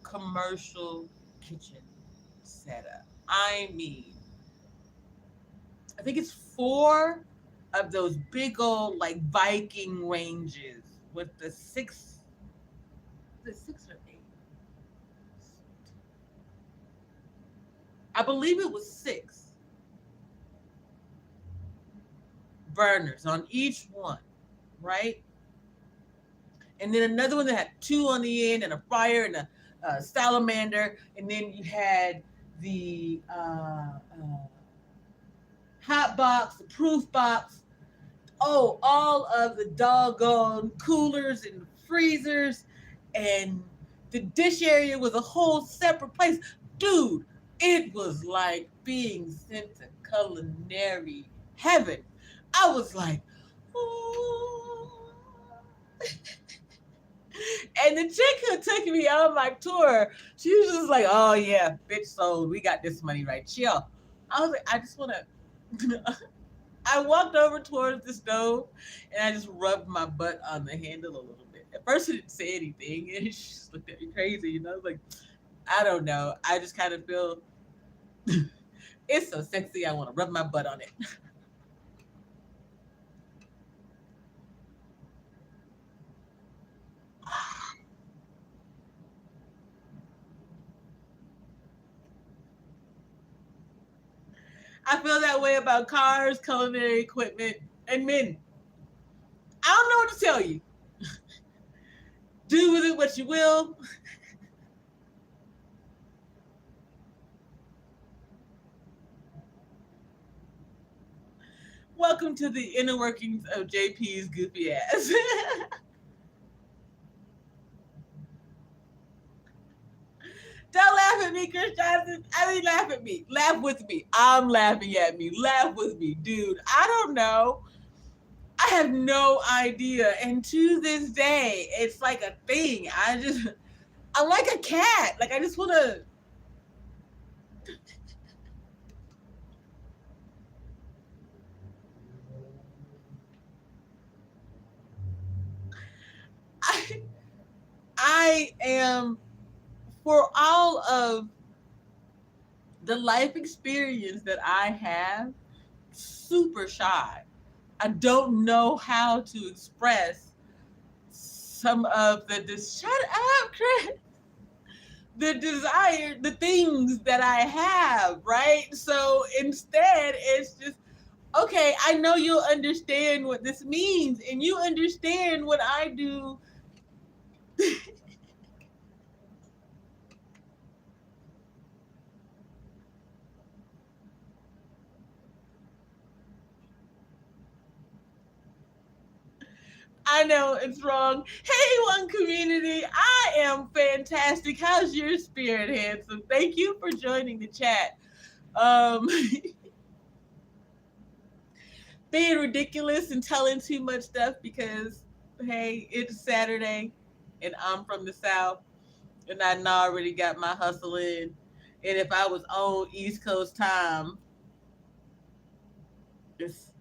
S1: commercial kitchen setup. I mean, I think it's four of those big old like Viking ranges with the six or eight. I believe it was six burners on each one, right? And then another one that had two on the end and a fryer and a salamander. And then you had the hot box, the proof box. Oh, all of the doggone coolers and freezers. And the dish area was a whole separate place. Dude, it was like being sent to culinary heaven. I was like, oh. And the chick who took me on my tour, she was just like, oh yeah, bitch sold. We got this money right. Chill. I was like, I just want to. I walked over towards the stove and I just rubbed my butt on the handle a little bit. At first, she didn't say anything and she just looked at me crazy. I was like, I don't know. I just kind of feel it's so sexy. I want to rub my butt on it. I feel that way about cars, culinary equipment, and men. I don't know what to tell you. Do with it what you will. Welcome to the inner workings of JP's goofy ass. Don't laugh at me, Chris Johnson. I mean, laugh at me. Laugh with me. I'm laughing at me. Laugh with me. Dude, I don't know. I have no idea. And to this day, it's like a thing. I'm like a cat. Like, I just want to. I, I am, for all of the life experience that I have, super shy. I don't know how to express some of shut up, Chris. The desire, the things that I have, right? So instead, it's just, okay, I know you'll understand what this means, and you understand what I do. I know it's wrong. Hey, One Community, I am fantastic. How's your spirit, handsome? Thank you for joining the chat. Um, being ridiculous and telling too much stuff because, hey, it's Saturday and I'm from the South and I already got my hustle in. And if I was on East Coast time, it's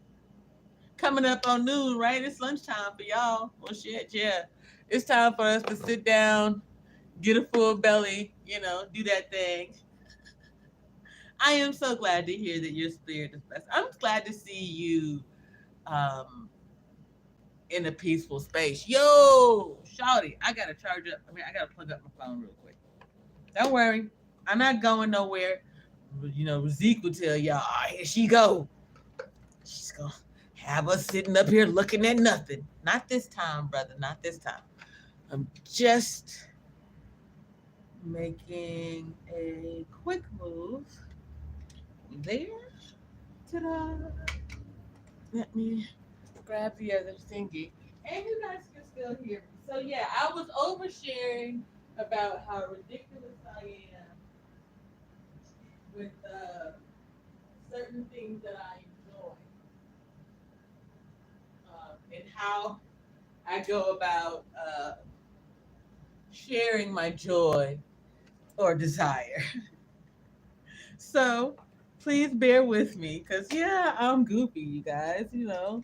S1: coming up on noon, right? It's lunchtime for y'all. Well, shit, yeah. It's time for us to sit down, get a full belly, do that thing. I am so glad to hear that your spirit is blessed. I'm glad to see you um, in a peaceful space. Yo, shawty, I gotta charge up. I gotta plug up my phone real quick. Don't worry, I'm not going nowhere. Zeke will tell y'all, here she go. She's gonna have us sitting up here looking at nothing. Not this time, brother. Not this time. I'm just making a quick move there. Ta-da! Let me grab the other thingy. And you guys can still hear me. So yeah, I was oversharing about how ridiculous I am with certain things that I enjoy, and how I go about sharing my joy or desire. So please bear with me, cause yeah, I'm goofy, you guys. You know,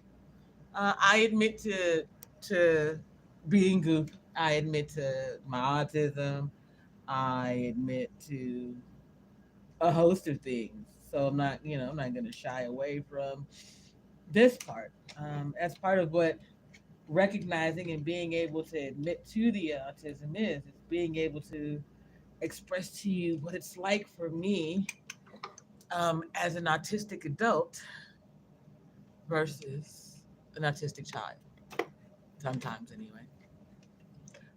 S1: I admit to being goofy. I admit to my autism. I admit to a host of things. So I'm not, I'm not going to shy away from this part. As part of what recognizing and being able to admit to the autism is being able to express to you what it's like for me as an autistic adult versus an autistic child. Sometimes, anyway.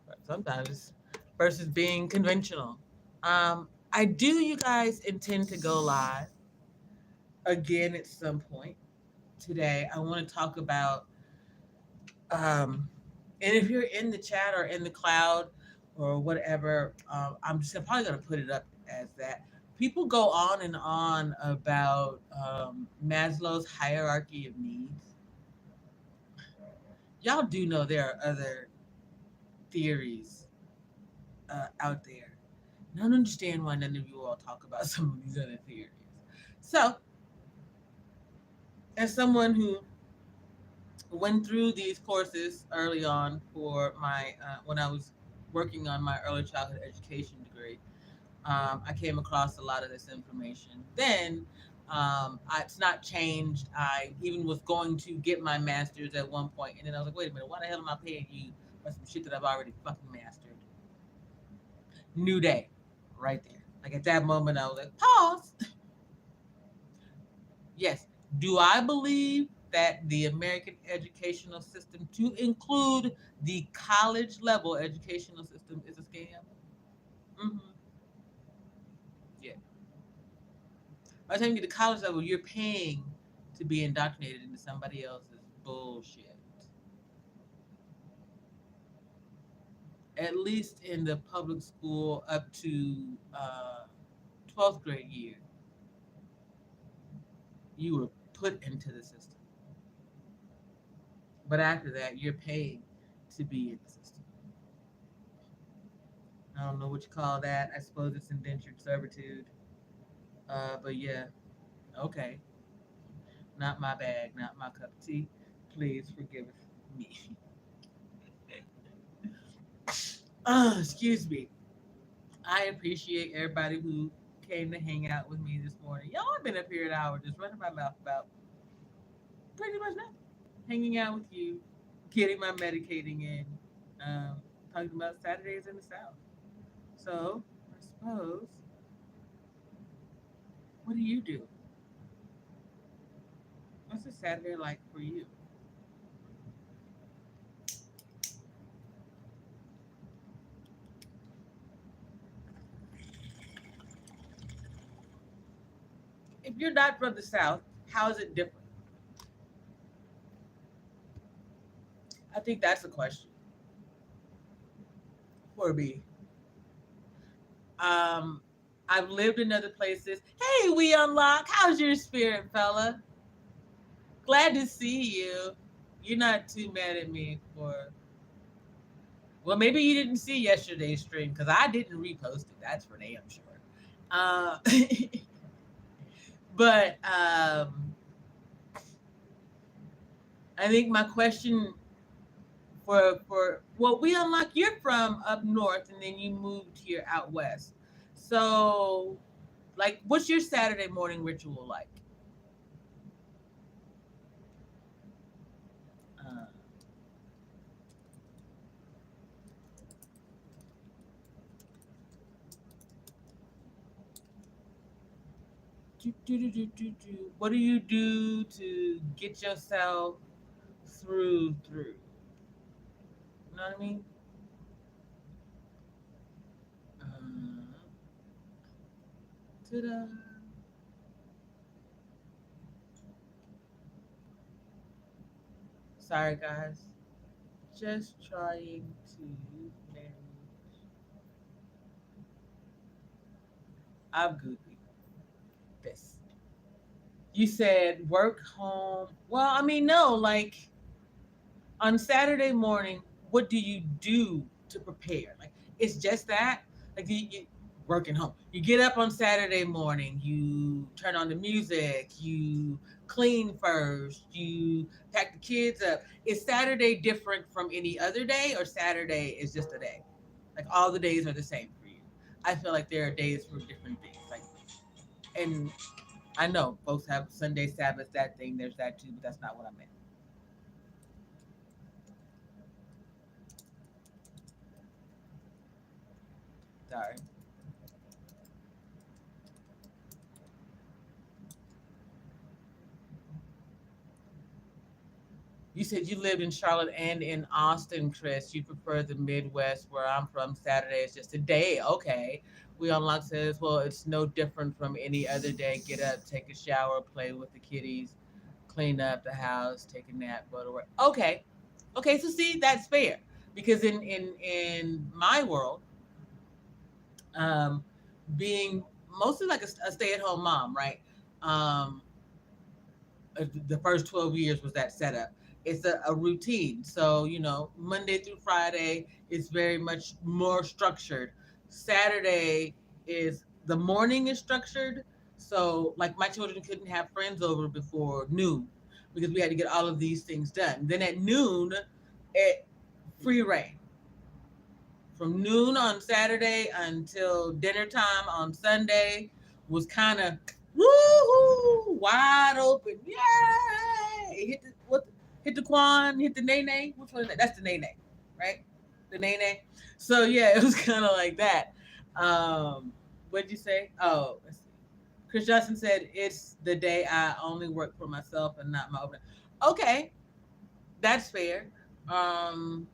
S1: But sometimes versus being conventional. I do, you guys, intend to go live again at some point today. I want to talk about, and if you're in the chat or in the cloud or whatever, I'm just probably going to put it up as that. People go on and on about Maslow's hierarchy of needs. Y'all do know there are other theories out there. And I don't understand why none of you all talk about some of these other theories. So, as someone who went through these courses early on for my when I was working on my early childhood education degree, I came across a lot of this information. Then it's not changed. I even was going to get my master's at one point, and then I was like, wait a minute, why the hell am I paying you for some shit that I've already fucking mastered? New day, right there. Like at that moment, I was like, pause. Yes. Do I believe that the American educational system, to include the college level educational system, is a scam? Mm-hmm. Yeah. By the time you get to college level, you're paying to be indoctrinated into somebody else's bullshit. At least in the public school up to 12th grade year, you were put into the system. But after that, you're paying to be in the system. I don't know what you call that. I suppose it's indentured servitude. But yeah, okay. Not my bag, not my cup of tea. Please forgive me. Excuse me. I appreciate everybody who came to hang out with me this morning. Y'all have been up here an hour just running my mouth about pretty much nothing. Hanging out with you, getting my medicating in, talking about Saturdays in the South. So, I suppose, what do you do? What's a Saturday like for you? If you're not from the South, how is it different? I think that's a question for me. Um, I've lived in other places. Hey, we unlock. How's your spirit, fella? Glad to see you. You're not too mad at me for. Well, maybe you didn't see yesterday's stream because I didn't repost it. That's for damn sure. Uh, but I think my question for well, we unlock. You're from up north, and then you moved here out west. So, like, what's your Saturday morning ritual like? Uh, what do you do to get yourself through? You know what I mean? Uh, ta-da. Sorry, guys. Just trying to manage. I'm goofy. This. You said work home. Well, I mean, no, like on Saturday morning, what do you do to prepare? Like it's just that. Like you working home. You get up on Saturday morning, you turn on the music, you clean first, you pack the kids up. Is Saturday different from any other day, or Saturday is just a day? Like all the days are the same for you. I feel like there are days for different things. Like, and I know folks have Sunday Sabbath, that thing. There's that too, but that's not what I meant. Sorry. You said you lived in Charlotte and in Austin, Chris. You prefer the Midwest, where I'm from. Saturday is just a day. Okay. We unlock says, well, it's no different from any other day. Get up, take a shower, play with the kitties, clean up the house, take a nap, go to work. Okay. Okay, so see, that's fair. Because in my world, um, being mostly like a stay-at-home mom, right? Um, the first 12 years was that setup. It's a routine. So, Monday through Friday is very much more structured. Saturday is the morning is structured. So, like my children couldn't have friends over before noon because we had to get all of these things done. Then at noon, it free reign from noon on Saturday until dinner time on Sunday was kind of woohoo, wide open. Yay! Hit the quan, hit the nay nay. Which one is that? That's the nay nay, right? The nay nay. So yeah, it was kind of like that. What'd you say? Oh, let's see. Chris Johnson said it's the day I only work for myself and not my open. Okay, that's fair. Um,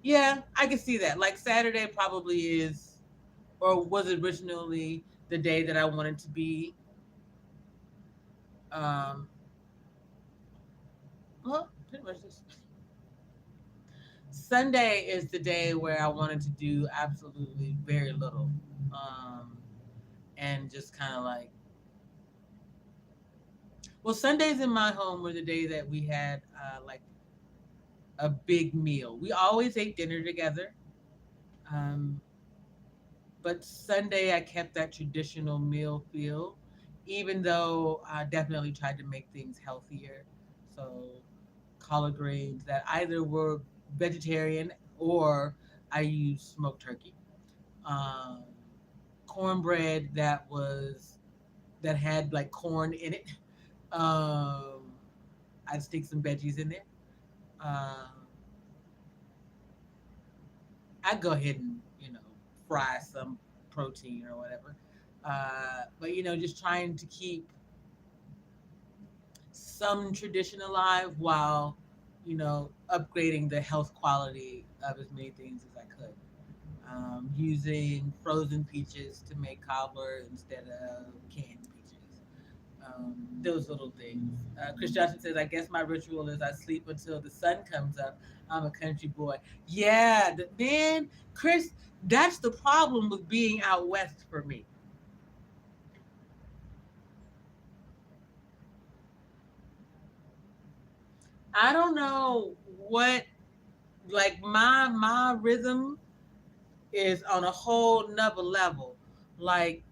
S1: Yeah, I can see that. Like Saturday probably is, or was originally the day that I wanted to be. Um, well, pretty much this. Sunday is the day where I wanted to do absolutely very little, and just kind of like. Well, Sundays in my home were the day that we had like a big meal. We always ate dinner together. Um, but Sunday I kept that traditional meal feel, even though I definitely tried to make things healthier. So collard greens that either were vegetarian or I used smoked turkey. Um, Cornbread that had like corn in it. Um, I'd stick some veggies in there. Um, I'd go ahead and fry some protein or whatever. But just trying to keep some tradition alive while upgrading the health quality of as many things as I could. Using frozen peaches to make cobbler instead of canned peaches. Those little things. Chris Johnson says, I guess my ritual is I sleep until the sun comes up. I'm a country boy. Yeah, man, Chris, that's the problem with being out west for me. I don't know what, like my rhythm is on a whole nother level. Like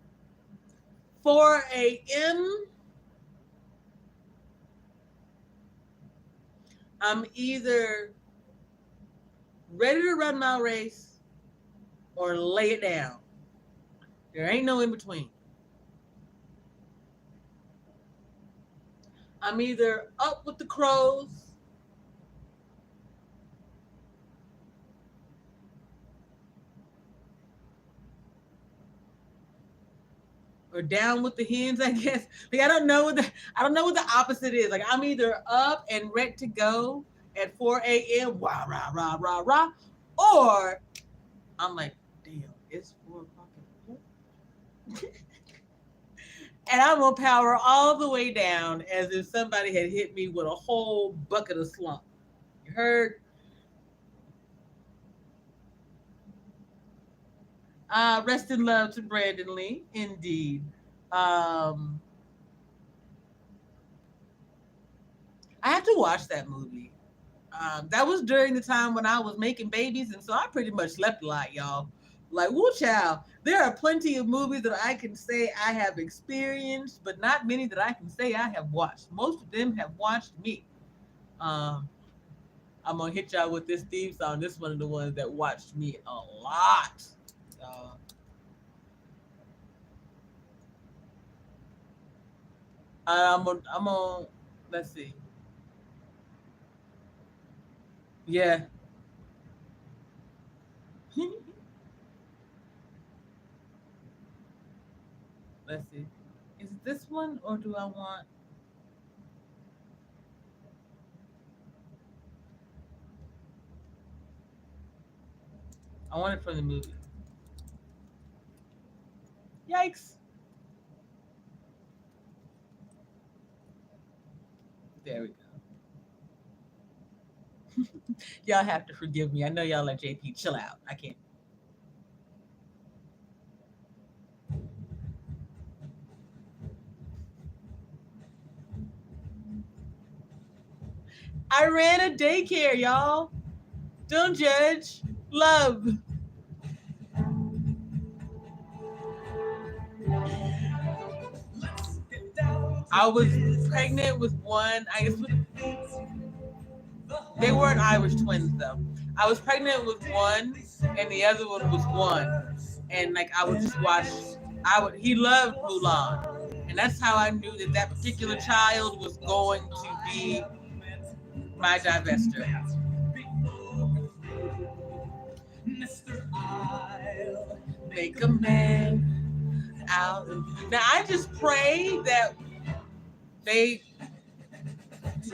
S1: 4 a.m., I'm either ready to run my race or lay it down. There ain't no in between. I'm either up with the crows or down with the hens, I guess. Like I don't know what the opposite is. Like I'm either up and ready to go at 4 a.m. Rah rah rah rah rah, or I'm like, damn, it's 4 o'clock. And I'm gonna power all the way down as if somebody had hit me with a whole bucket of slump. You heard? Rest in love to Brandon Lee, indeed. Um, I had to watch that movie. That was during the time when I was making babies, and so I pretty much slept a lot, y'all. Like, woo child, there are plenty of movies that I can say I have experienced, but not many that I can say I have watched. Most of them have watched me. Um, I'm gonna hit y'all with this theme song. This is one of the ones that watched me a lot. Uh, I'm on. Let's see. Yeah. Let's see. Is it this one or do I want? I want it from the movie. Yikes! There we go. Y'all have to forgive me. I know y'all let JP chill out. I can't. I ran a daycare, y'all. Don't judge. Love. I was pregnant with one. I guess they weren't Irish twins though. I was pregnant with one, and the other one was one. And like I would just watch. He loved Mulan, and that's how I knew that that particular child was going to be my divester. Make a man out of you. Now I just pray that they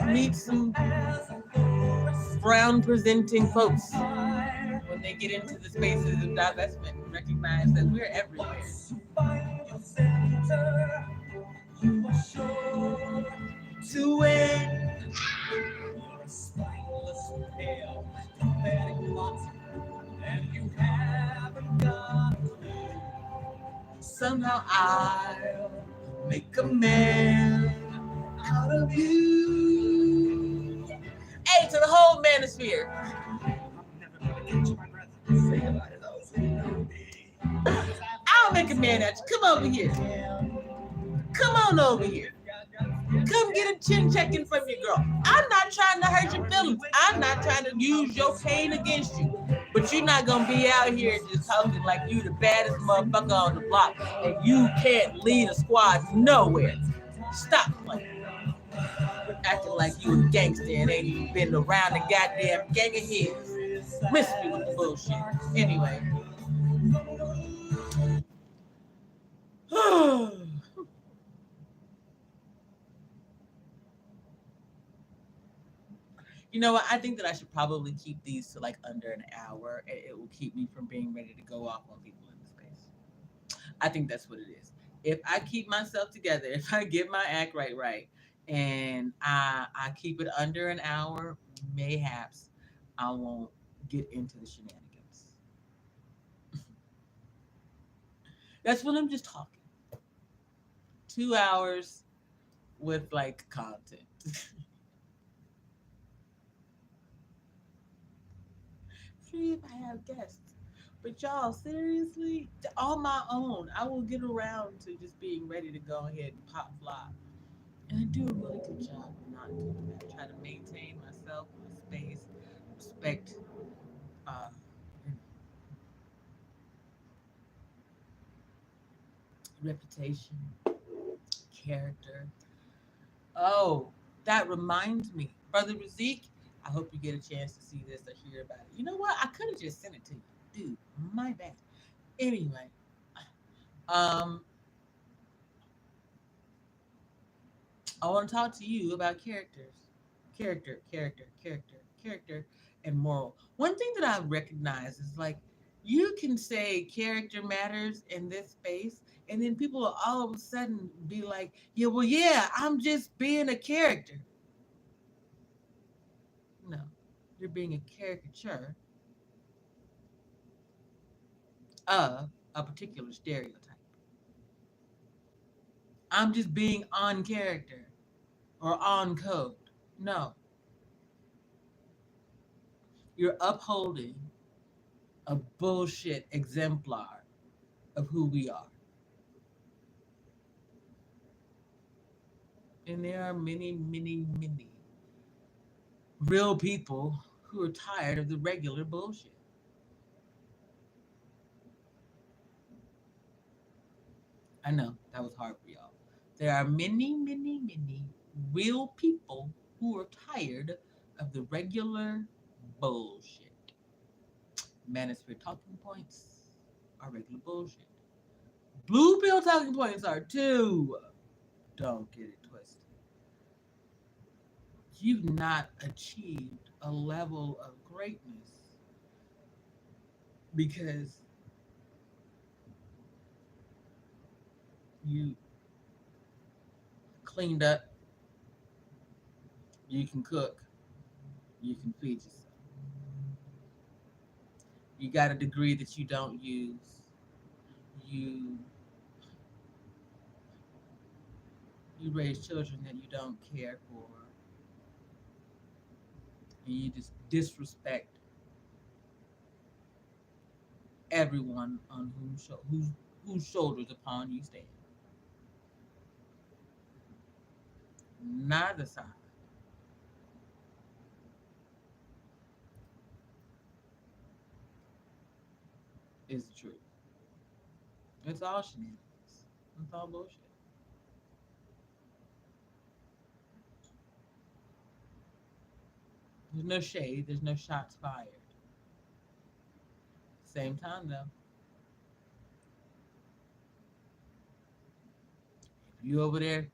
S1: meet some brown presenting folks when they get into the spaces of divestment and recognize that we're everywhere. To win. Somehow I'll make a man out of you. Hey, to the whole manosphere. I'll make a man out you. Come over here. Come on over here. Come get a chin checking from your girl. I'm not trying to hurt your feelings. I'm not trying to use your pain against you. But you're not going to be out here just talking like you the baddest motherfucker on the block and you can't lead a squad nowhere. Stop playing. Acting like you a gangster and ain't even been around the goddamn gang of his. Miss me with the bullshit. Anyway. You know what? I think that I should probably keep these to like under an hour. And it will keep me from being ready to go off on people in the space. I think that's what it is. If I keep myself together, if I get my act right, and I keep it under an hour, mayhaps I won't get into the shenanigans. That's when I'm just talking. 2 hours with like content. See if I have guests. But y'all, seriously, on my own, I will get around to just being ready to go ahead and pop fly. And I do a really good job of not doing that. I try to maintain myself, my space, respect, uh, reputation, character. Oh, that reminds me, Brother Razik. I hope you get a chance to see this or hear about it. You know what? I could have just sent it to you, dude. My bad. Anyway, um, I want to talk to you about character, and moral. One thing that I recognize is like you can say character matters in this space And then people will all of a sudden be like, yeah, well, yeah, I'm just being a character. No, you're being a caricature of a particular stereotype. I'm just being on character or on code. No, you're upholding a bullshit exemplar of who we are. And there are many, many, many real people who are tired of the regular bullshit. I know that was hard for y'all. There are many, many, many real people who are tired of the regular bullshit. Manosphere talking points are regular bullshit. Blue pill talking points are too. Don't get it twisted. You've not achieved a level of greatness because you cleaned up, you can cook, you can feed yourself. You got a degree that you don't use. You you raise children that you don't care for, and you just disrespect everyone on whose shoulders upon you stand. Neither side is the truth. It's all shenanigans. It's all bullshit. There's no shade. There's no shots fired. Same time though, if you over there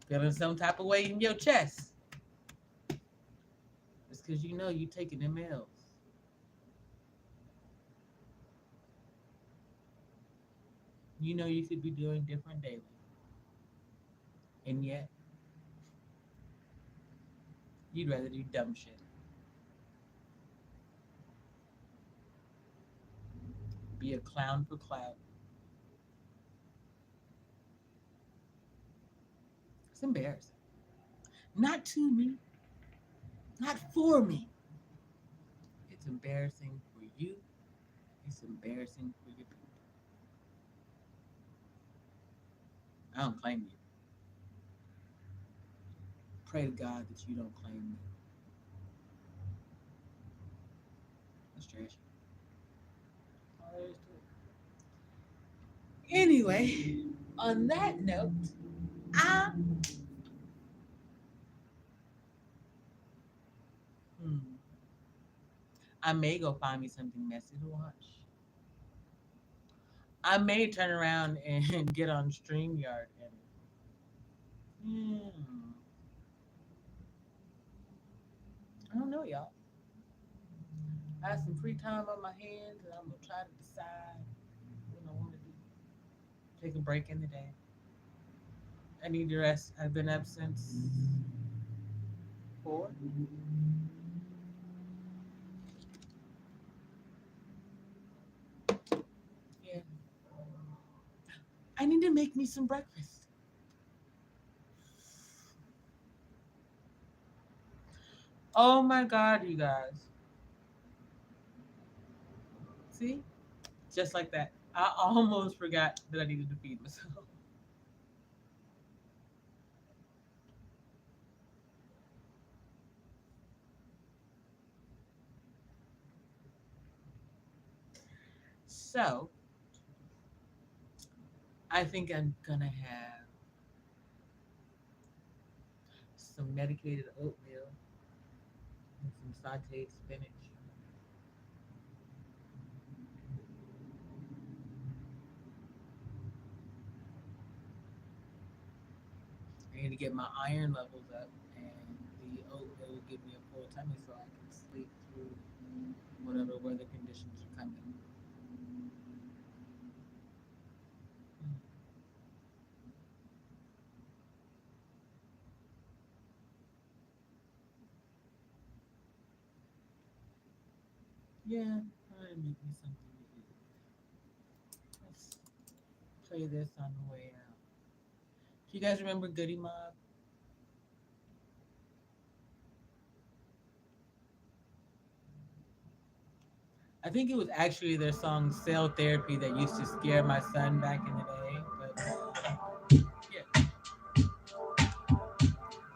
S1: feeling some type of way in your chest, it's because you know you taking them L's. You know you could be doing different daily, and yet you'd rather do dumb shit. Be a clown for clout. It's embarrassing. Not to me, not for me. It's embarrassing for you. It's embarrassing for your people. I don't claim you. Pray to God that you don't claim me. That's trash. All there is to it. Anyway, on that note, I hmm, I may go find me something messy to watch. I may turn around and get on StreamYard and I don't know, y'all. I have some free time on my hands, and I'm gonna try to decide what I want to do. Take a break in the day. I need to rest. I've been up since 4. Yeah, I need to make me some breakfast. Oh my God, you guys! See, just like that, I almost forgot that I needed to feed myself. So I think I'm gonna have some medicated oatmeal and some sautéed spinach. I need to get my iron levels up, and the oatmeal will give me a full tummy so I can sleep through whatever weather conditions are coming. Yeah, try to make me something to eat. Let's play this on the way out. Do you guys remember Goody Mob? I think it was actually their song Cell Therapy that used to scare my son back in the day. But yeah,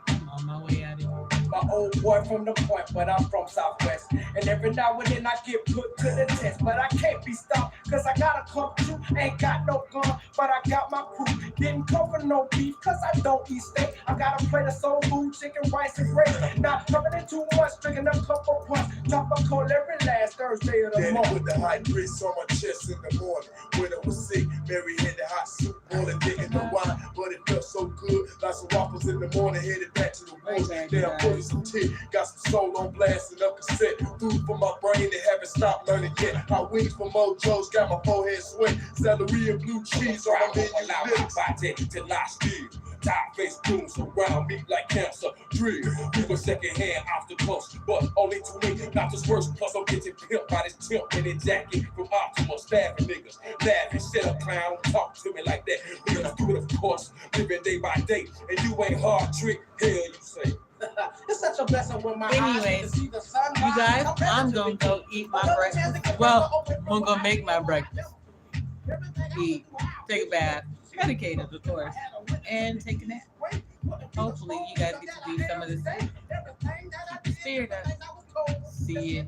S1: I'm on my way out of here.
S3: My old boy from the point, but I'm from Southwest. And every now and then I get put to the test, but I can't be stopped, cause I gotta come through. Ain't got no gun, but I got my crew. Didn't come for no beef, cause I don't eat steak. I gotta play the soul food, chicken, rice, and gravy. Not coming in too much, drinking a cup of punch. Drop a cold every last Thursday of the
S4: Daddy
S3: month.
S4: put the hot grits on my chest in the morning. When I was sick, Mary had the hot soup, boiling, digging the wine, but it felt so good. Like some waffles in the morning, headed back to the woods. Then I put some tea, got some soul on blast and up cassette. Food for my brain that haven't stopped learning yet. My wings for Mojo's got my forehead sweat. Celery and blue cheese on my menu lips. Body till I steal. Top face goons around me like cancer. Drill, give a second hand off the coast, but only to me, not just worse. Plus I'm getting pimped by this temp in a jacket from Optimal staffing niggas. Laughing, shut up, clown, don't talk to me like that. Niggas do it, of course, living day by day, and you ain't hard trick. Hell, you say.
S3: It's such a blessing when my eyes
S1: Anyways,
S3: see the sun.
S1: you guys, I'm gonna go eat my breakfast. Well, I'm gonna make my breakfast. Eat, take a bath, medicated, of course, and take a nap. Hopefully, you guys get to do some of the same. Keep the spirit up. See you.